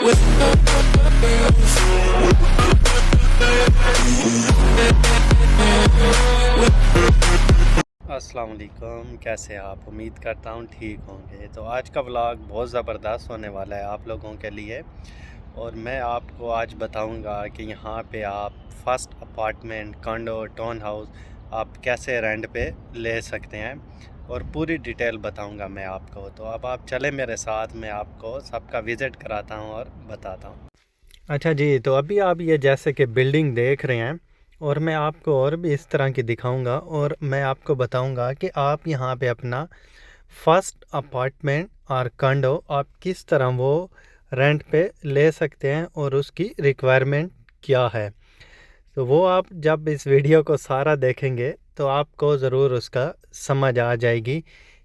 अस्सलाम वालेकुम, कैसे आप? उम्मीद करता हूँ ठीक होंगे। तो आज का व्लॉग बहुत ज़बरदस्त होने वाला है आप लोगों के लिए, और मैं आपको आज बताऊँगा कि यहाँ पे आप फर्स्ट अपार्टमेंट, कंडो, टाउन हाउस आप कैसे रेंट पे ले सकते हैं, और पूरी डिटेल बताऊँगा मैं आपको। तो अब आप चले मेरे साथ, मैं आपको सबका विज़िट कराता हूँ और बताता हूँ। अच्छा जी, तो अभी आप ये जैसे कि बिल्डिंग देख रहे हैं, और मैं आपको और भी इस तरह की दिखाऊंगा, और मैं आपको बताऊंगा कि आप यहाँ पे अपना फर्स्ट अपार्टमेंट और कंडो आप किस तरह वो रेंट पे ले सकते हैं और उसकी रिक्वायरमेंट क्या है। तो वो आप जब इस वीडियो को सारा देखेंगे तो आपको ज़रूर उसका समझ आ जाएगी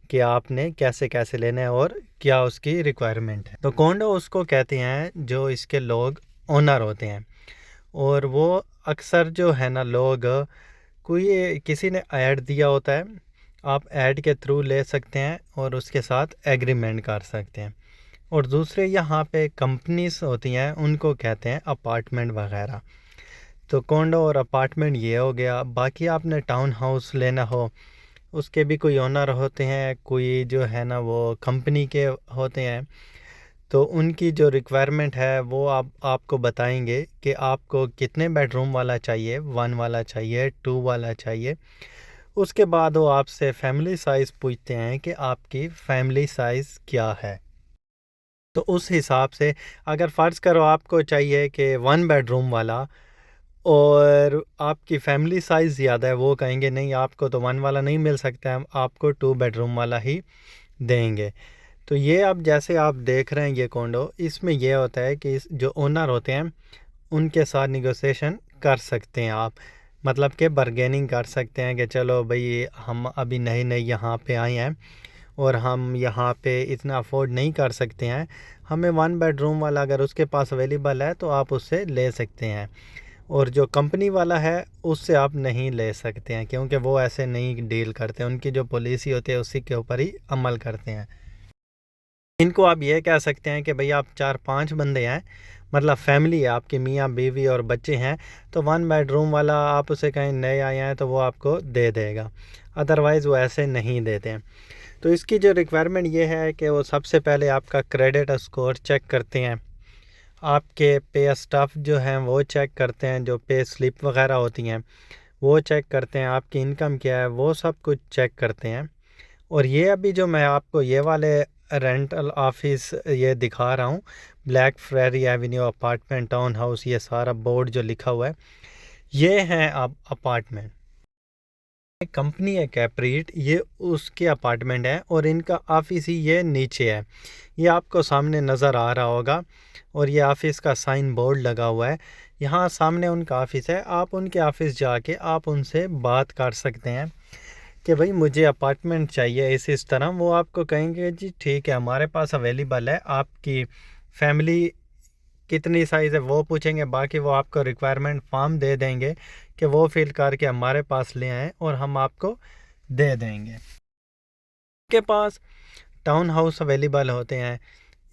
कि आपने कैसे कैसे लेना है और क्या उसकी रिक्वायरमेंट है। तो कोंडो उसको कहते हैं जो इसके लोग ओनर होते हैं, और वो अक्सर जो है ना लोग, कोई किसी ने ऐड दिया होता है, आप ऐड के थ्रू ले सकते हैं और उसके साथ एग्रीमेंट कर सकते हैं। और दूसरे यहाँ पे कंपनीज होती हैं, उनको कहते हैं अपार्टमेंट वगैरह। तो कोंडो और अपार्टमेंट ये हो गया। बाकी आपने टाउन हाउस लेना हो, उसके भी कोई ओनर होते हैं, कोई जो है ना वो कंपनी के होते हैं, तो उनकी जो रिक्वायरमेंट है वो आपको बताएंगे कि आपको कितने बेडरूम वाला चाहिए, 1 वाला चाहिए, 2 वाला चाहिए। उसके बाद वो आपसे फैमिली साइज़ पूछते हैं कि आपकी फैमिली साइज़ क्या है। तो उस हिसाब से अगर फ़र्ज़ करो आपको चाहिए कि 1 बेडरूम वाला, और आपकी फैमिली साइज़ ज़्यादा है, वो कहेंगे नहीं आपको तो 1 वाला नहीं मिल सकता है, हम आपको 2 बेडरूम वाला ही देंगे। तो ये अब जैसे आप देख रहे हैं ये कोंडो, इसमें ये होता है कि जो ओनर होते हैं उनके साथ निगोशिएशन कर सकते हैं आप, मतलब कि बार्गेनिंग कर सकते हैं कि चलो भाई हम अभी नए नए यहाँ पे आए हैं और हम यहाँ पे इतना अफोर्ड नहीं कर सकते हैं, हमें 1 बेडरूम वाला अगर उसके पास अवेलेबल है तो आप उससे ले सकते हैं, और जो कंपनी वाला है उससे आप नहीं ले सकते हैं, क्योंकि वो ऐसे नहीं डील करते, उनकी जो पॉलिसी होती है उसी के ऊपर ही अमल करते हैं। इनको आप ये कह सकते हैं कि भाई आप 4-5 बंदे हैं, मतलब फैमिली है आपकी, मियाँ बीवी और बच्चे हैं, तो 1 बेडरूम वाला आप उसे कहीं नए आए हैं तो वो आपको दे देगा, अदरवाइज़ वो ऐसे नहीं देते हैं। तो इसकी जो रिक्वायरमेंट ये है कि वो सबसे पहले आपका क्रेडिट स्कोर चेक करते हैं, आपके पे स्टफ जो हैं वो चेक करते हैं, जो पे स्लिप वगैरह होती हैं वो चेक करते हैं, आपकी इनकम क्या है वो सब कुछ चेक करते हैं। और ये अभी जो मैं आपको ये वाले रेंटल ऑफिस ये दिखा रहा हूँ, ब्लैक फ्रेरी एवेन्यू अपार्टमेंट टाउन हाउस, ये सारा बोर्ड जो लिखा हुआ है ये हैं अब अपार्टमेंट। कंपनी है कैप्रीट, ये उसके अपार्टमेंट है, और इनका ऑफिस ही ये नीचे है, ये आपको सामने नज़र आ रहा होगा, और ये ऑफिस का साइन बोर्ड लगा हुआ है, यहाँ सामने उनका ऑफिस है। आप उनके ऑफिस जाके आप उनसे बात कर सकते हैं कि भाई मुझे अपार्टमेंट चाहिए इस तरह। वो आपको कहेंगे जी ठीक है हमारे पास अवेलेबल है, आपकी फैमिली कितनी साइज़ है वो पूछेंगे, बाकी वो आपको रिक्वायरमेंट फॉर्म दे देंगे कि वो फिल करके हमारे पास ले आएँ और हम आपको दे देंगे। इनके पास टाउन हाउस अवेलेबल होते हैं,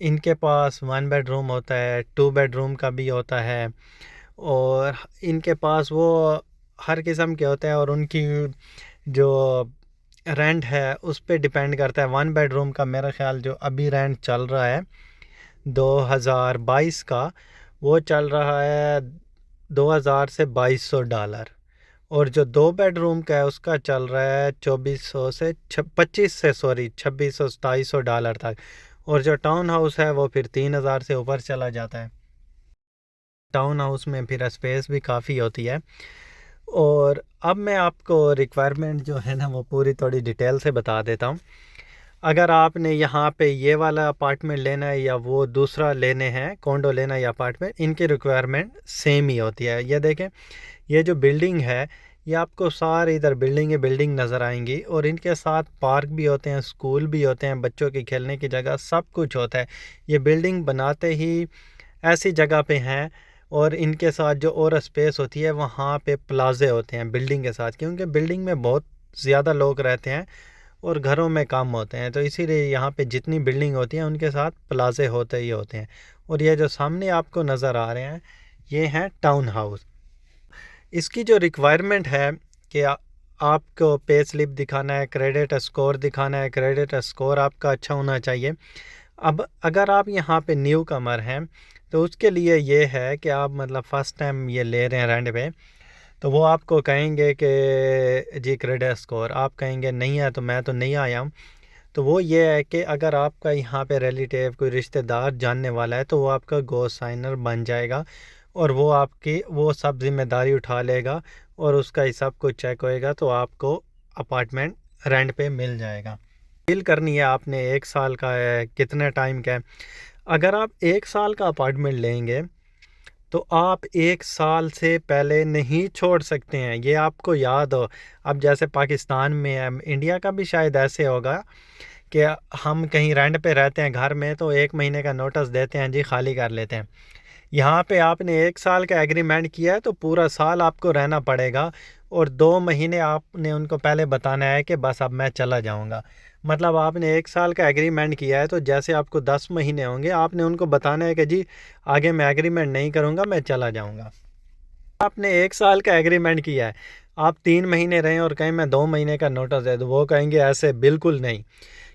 इनके पास 1 बेडरूम होता है, 2 बेडरूम का भी होता है, और इनके पास वो हर किस्म के होते हैं, और उनकी जो रेंट है उस पे डिपेंड करता है। 1 बेडरूम का मेरा ख्याल जो अभी रेंट चल रहा है 2022 का, वो चल रहा है 2000 से $2200, और जो 2 बेडरूम का है उसका चल रहा है 2400 से 2600 तक, और जो टाउन हाउस है वो फिर 3000 से ऊपर चला जाता है। टाउन हाउस में फिर स्पेस भी काफ़ी होती है। और अब मैं आपको रिक्वायरमेंट जो है ना वो पूरी थोड़ी डिटेल से बता देता हूँ। अगर आपने यहाँ पे ये वाला अपार्टमेंट लेना है या वो दूसरा लेने हैं, कॉन्डो लेना है या अपार्टमेंट, इनकी रिक्वायरमेंट सेम ही होती है। ये देखें, ये जो बिल्डिंग है ये आपको सारे इधर बिल्डिंग नज़र आएंगी, और इनके साथ पार्क भी होते हैं, स्कूल भी होते हैं, बच्चों के खेलने की जगह, सब कुछ होता है। ये बिल्डिंग बनाते ही ऐसी जगह पे हैं, और इनके साथ जो और स्पेस होती है वहाँ पे प्लाजे होते हैं बिल्डिंग के साथ, क्योंकि बिल्डिंग में बहुत ज़्यादा लोग रहते हैं और घरों में कम होते हैं। तो इसीलिए यहाँ पे जितनी बिल्डिंग होती हैं उनके साथ प्लाजे होते ही होते हैं। और ये जो सामने आपको नज़र आ रहे हैं ये हैं टाउन हाउस। इसकी जो रिक्वायरमेंट है कि आपको पे स्लिप दिखाना है, क्रेडिट स्कोर दिखाना है, क्रेडिट स्कोर आपका अच्छा होना चाहिए। अब अगर आप यहाँ पे न्यू कमर हैं तो उसके लिए ये है कि आप मतलब फ़र्स्ट टाइम ये ले रहे हैं रेंट पे, तो वो आपको कहेंगे कि जी क्रेडिट स्कोर, आप कहेंगे नहीं है तो मैं तो नहीं आया हूँ। तो वो ये है कि अगर आपका यहाँ पे रिलेटिव कोई रिश्तेदार जानने वाला है तो वो आपका गो साइनर बन जाएगा और वो आपकी वो सब जिम्मेदारी उठा लेगा और उसका ही सब कुछ चेक होएगा, तो आपको अपार्टमेंट रेंट पे मिल जाएगा। डील करनी है आपने 1 साल का है, कितने टाइम का है। अगर आप 1 साल का अपार्टमेंट लेंगे तो आप 1 साल से पहले नहीं छोड़ सकते हैं, ये आपको याद हो। अब जैसे पाकिस्तान में है, इंडिया का भी शायद ऐसे होगा कि हम कहीं रेंट पे रहते हैं घर में तो 1 महीने का नोटिस देते हैं, जी खाली कर लेते हैं। यहाँ पे आपने 1 साल का एग्रीमेंट किया है तो पूरा साल आपको रहना पड़ेगा और 2 महीने आपने उनको पहले बताना है कि बस अब मैं चला जाऊँगा। मतलब आपने 1 साल का एग्रीमेंट किया है तो जैसे आपको 10 महीने होंगे आपने उनको बताना है कि जी आगे मैं एग्रीमेंट नहीं करूँगा, मैं चला जाऊँगा। आपने 1 साल का एग्रीमेंट किया है, आप 3 महीने रहें और कहें मैं 2 महीने का नोटिस दे दूँ, वो कहेंगे ऐसे बिल्कुल नहीं,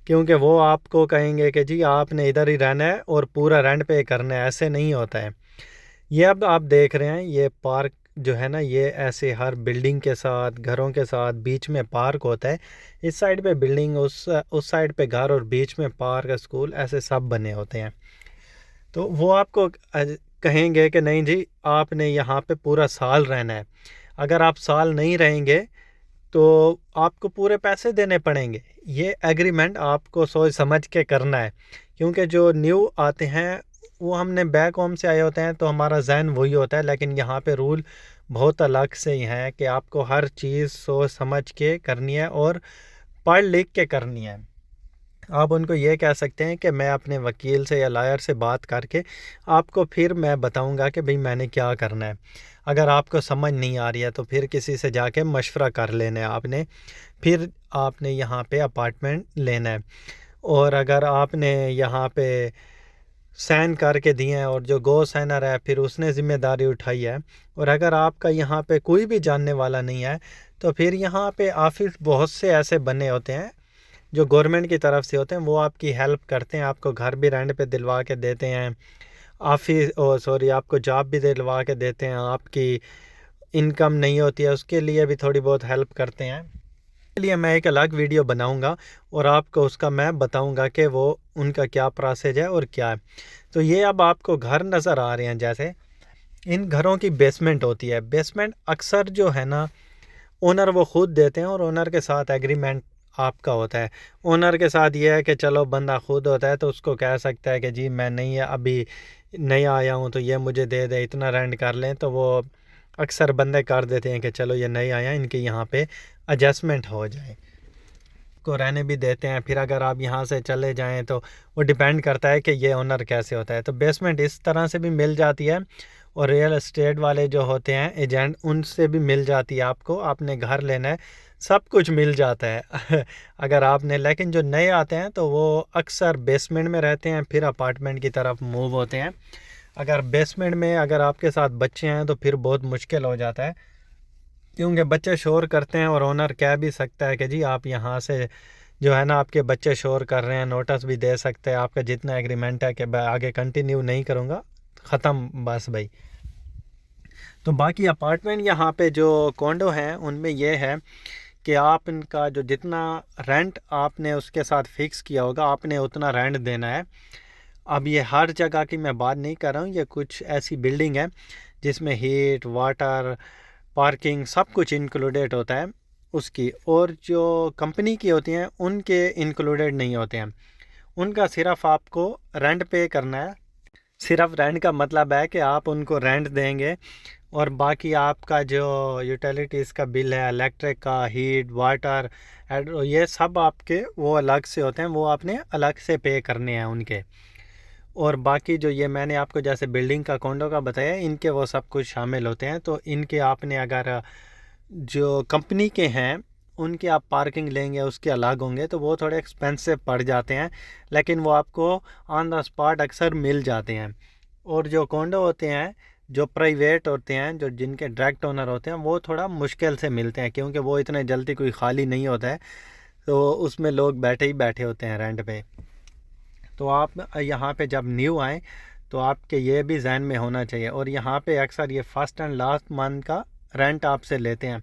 क्योंकि वो आपको कहेंगे कि जी आपने इधर ही रहना है और पूरा रेंट पे करना है। ऐसे नहीं होता है। ये अब आप देख रहे हैं ये पार्क जो है ना, ये ऐसे हर बिल्डिंग के साथ घरों के साथ बीच में पार्क होता है। इस साइड पे बिल्डिंग, उस साइड पे घर और बीच में पार्क, स्कूल, ऐसे सब बने होते हैं। तो वो आपको कहेंगे कि नहीं जी आपने यहाँ पे पूरा साल रहना है। अगर आप साल नहीं रहेंगे तो आपको पूरे पैसे देने पड़ेंगे। ये एग्रीमेंट आपको सोच समझ के करना है, क्योंकि जो न्यू आते हैं वो हमने बैक होम से आए होते हैं तो हमारा जहन वही होता है, लेकिन यहाँ पे रूल बहुत अलग से ही हैं कि आपको हर चीज़ सोच समझ के करनी है और पढ़ लिख के करनी है। आप उनको ये कह सकते हैं कि मैं अपने वकील से या लॉयर से बात करके आपको फिर मैं बताऊंगा कि भाई मैंने क्या करना है। अगर आपको समझ नहीं आ रही है तो फिर किसी से जाके मशवरा कर लेना है आपने, फिर आपने यहाँ पे अपार्टमेंट लेना है। और अगर आपने यहाँ पे साइन करके दिए हैं और जो गो साइनर है फिर उसने ज़िम्मेदारी उठाई है, और अगर आपका यहाँ पे कोई भी जानने वाला नहीं है तो फिर यहाँ पे ऑफिस बहुत से ऐसे बने होते हैं जो गवर्नमेंट की तरफ से होते हैं, वो आपकी हेल्प करते हैं, आपको घर भी रेंट पे दिलवा के देते हैं, ऑफिस आपको जॉब भी दिलवा के देते हैं, आपकी इनकम नहीं होती है उसके लिए भी थोड़ी बहुत हेल्प करते हैं। इसलिए मैं एक अलग वीडियो बनाऊंगा और आपको उसका मैं बताऊंगा कि वो उनका क्या प्रोसेस है और क्या है। तो ये अब आपको घर नज़र आ रहे हैं, जैसे इन घरों की बेसमेंट होती है। बेसमेंट अक्सर जो है ना ओनर वो ख़ुद देते हैं और ओनर के साथ एग्रीमेंट आपका होता है। ओनर के साथ ये है कि चलो बंदा खुद होता है तो उसको कह सकता है कि जी मैं नहीं अभी नहीं आया हूँ तो ये मुझे दे दे, इतना रेंट कर लें, तो वो अक्सर बंदे कर देते हैं कि चलो ये नहीं आया, इनके यहाँ पे एडजस्टमेंट हो जाए, को रहने भी देते हैं। फिर अगर आप यहाँ से चले जाएं तो वो डिपेंड करता है कि ये ओनर कैसे होता है। तो बेसमेंट इस तरह से भी मिल जाती है और रियल एस्टेट वाले जो होते हैं एजेंट, उनसे भी मिल जाती है। आपको आपने घर लेना है सब कुछ मिल जाता है अगर आपने, लेकिन जो नए आते हैं तो वो अक्सर बेसमेंट में रहते हैं फिर अपार्टमेंट की तरफ मूव होते हैं। अगर बेसमेंट में अगर आपके साथ बच्चे हैं तो फिर बहुत मुश्किल हो जाता है, क्योंकि बच्चे शोर करते हैं और ओनर कह भी सकता है कि जी आप यहाँ से जो है ना आपके बच्चे शोर कर रहे हैं, नोटिस भी दे सकते हैं आपका जितना एग्रीमेंट है कि आगे कंटिन्यू नहीं करूँगा, ख़त्म बस भाई। तो बाकी अपार्टमेंट यहाँ पे जो कॉन्डो हैं उनमें ये है कि आप इनका जो जितना रेंट आपने उसके साथ फ़िक्स किया होगा आपने उतना रेंट देना है। अब ये हर जगह की मैं बात नहीं कर रहा हूँ, ये कुछ ऐसी बिल्डिंग है जिसमें हीट, वाटर, पार्किंग सब कुछ इंक्लूडेड होता है उसकी, और जो कंपनी की होती हैं उनके इंक्लूडेड नहीं होते हैं, उनका सिर्फ आपको रेंट पे करना है। सिर्फ रेंट का मतलब है कि आप उनको रेंट देंगे और बाकी आपका जो यूटिलिटीज़ का बिल है, इलेक्ट्रिक का, हीट, वाटर, ये सब आपके वो अलग से होते हैं, वो आपने अलग से पे करने हैं उनके। और बाकी जो ये मैंने आपको जैसे बिल्डिंग का, कॉन्डो का बताया, इनके वो सब कुछ शामिल होते हैं। तो इनके आपने अगर जो कंपनी के हैं उनकी आप पार्किंग लेंगे उसके अलग होंगे, तो वो थोड़े एक्सपेंसिव पड़ जाते हैं, लेकिन वो आपको ऑन द स्पॉट अक्सर मिल जाते हैं। और जो कोंडो होते हैं, जो प्राइवेट होते हैं, जो जिनके डायरेक्ट ओनर होते हैं, वो थोड़ा मुश्किल से मिलते हैं, क्योंकि वो इतने जल्दी कोई खाली नहीं होता है, तो उसमें लोग बैठे ही बैठे होते हैं रेंट पे। तो आप यहाँ पे जब न्यू आएँ तो आपके ये भी जहन में होना चाहिए। और यहाँ पे अक्सर ये फ़र्स्ट एंड लास्ट मंथ का रेंट आपसे लेते हैं।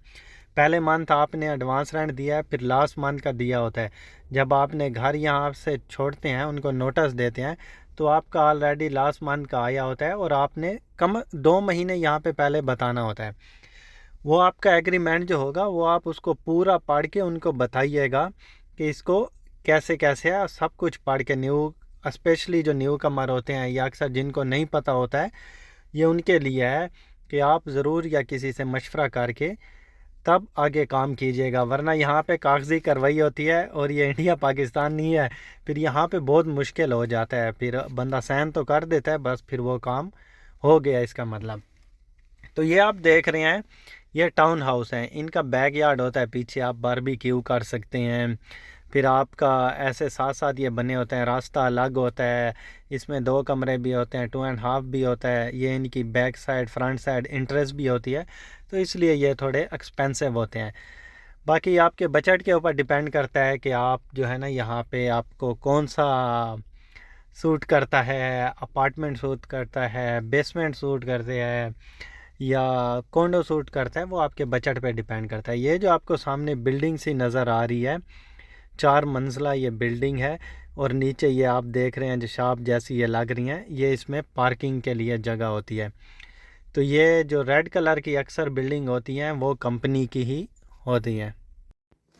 पहले मंथ आपने एडवांस रेंट दिया है, फिर लास्ट मंथ का दिया होता है। जब आपने घर यहाँ से छोड़ते हैं, उनको नोटिस देते हैं, तो आपका ऑलरेडी लास्ट मंथ का आया होता है और आपने कम 2 महीने यहाँ पे पहले बताना होता है। वो आपका एग्रीमेंट जो होगा वो आप उसको पूरा पढ़ के उनको बताइएगा कि इसको कैसे कैसे है, सब कुछ पढ़ के। न्यू स्पेशली जो न्यू कमर होते हैं या अक्सर जिनको नहीं पता होता है, ये उनके लिए है कि आप ज़रूर या किसी से मशवरा करके तब आगे काम कीजिएगा, वरना यहाँ पे कागज़ी कार्रवाई होती है और ये इंडिया पाकिस्तान नहीं है। फिर यहाँ पे बहुत मुश्किल हो जाता है, फिर बंदा साइन तो कर देता है, बस फिर वो काम हो गया इसका मतलब। तो ये आप देख रहे हैं, ये टाउन हाउस है, इनका बैक यार्ड होता है, पीछे आप बारबेक्यू कर सकते हैं। फिर आपका ऐसे साथ साथ ये बने होते हैं, रास्ता अलग होता है, इसमें 2 कमरे भी होते हैं, 2.5 भी होता है। ये इनकी back side front side entrance भी होती है, तो इसलिए ये थोड़े एक्सपेंसिव होते हैं। बाकी आपके बजट के ऊपर डिपेंड करता है कि आप जो है ना यहाँ पे आपको कौन सा सूट करता है, अपार्टमेंट सूट करता है, बेसमेंट सूट करते हैं या कॉन्डो सूट करता है, वो आपके बजट पे डिपेंड करता है। ये जो आपको सामने बिल्डिंग सी नज़र आ रही है, 4 मंजिला ये बिल्डिंग है, और नीचे ये आप देख रहे हैं जो शॉप जैसी ये लग रही हैं, ये इसमें पार्किंग के लिए जगह होती है। तो ये जो रेड कलर की अक्सर बिल्डिंग होती हैं वो कंपनी की ही होती हैं।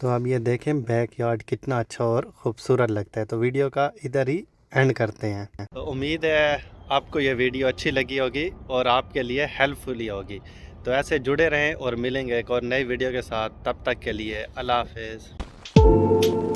तो अब ये देखें बैक यार्ड कितना अच्छा और ख़ूबसूरत लगता है। तो वीडियो का इधर ही एंड करते हैं। तो उम्मीद है आपको ये वीडियो अच्छी लगी होगी और आपके लिए हेल्पफुल होगी। तो ऐसे जुड़े रहें और मिलेंगे एक और नई वीडियो के साथ। तब तक के लिए अल्लाह हाफ़िज़।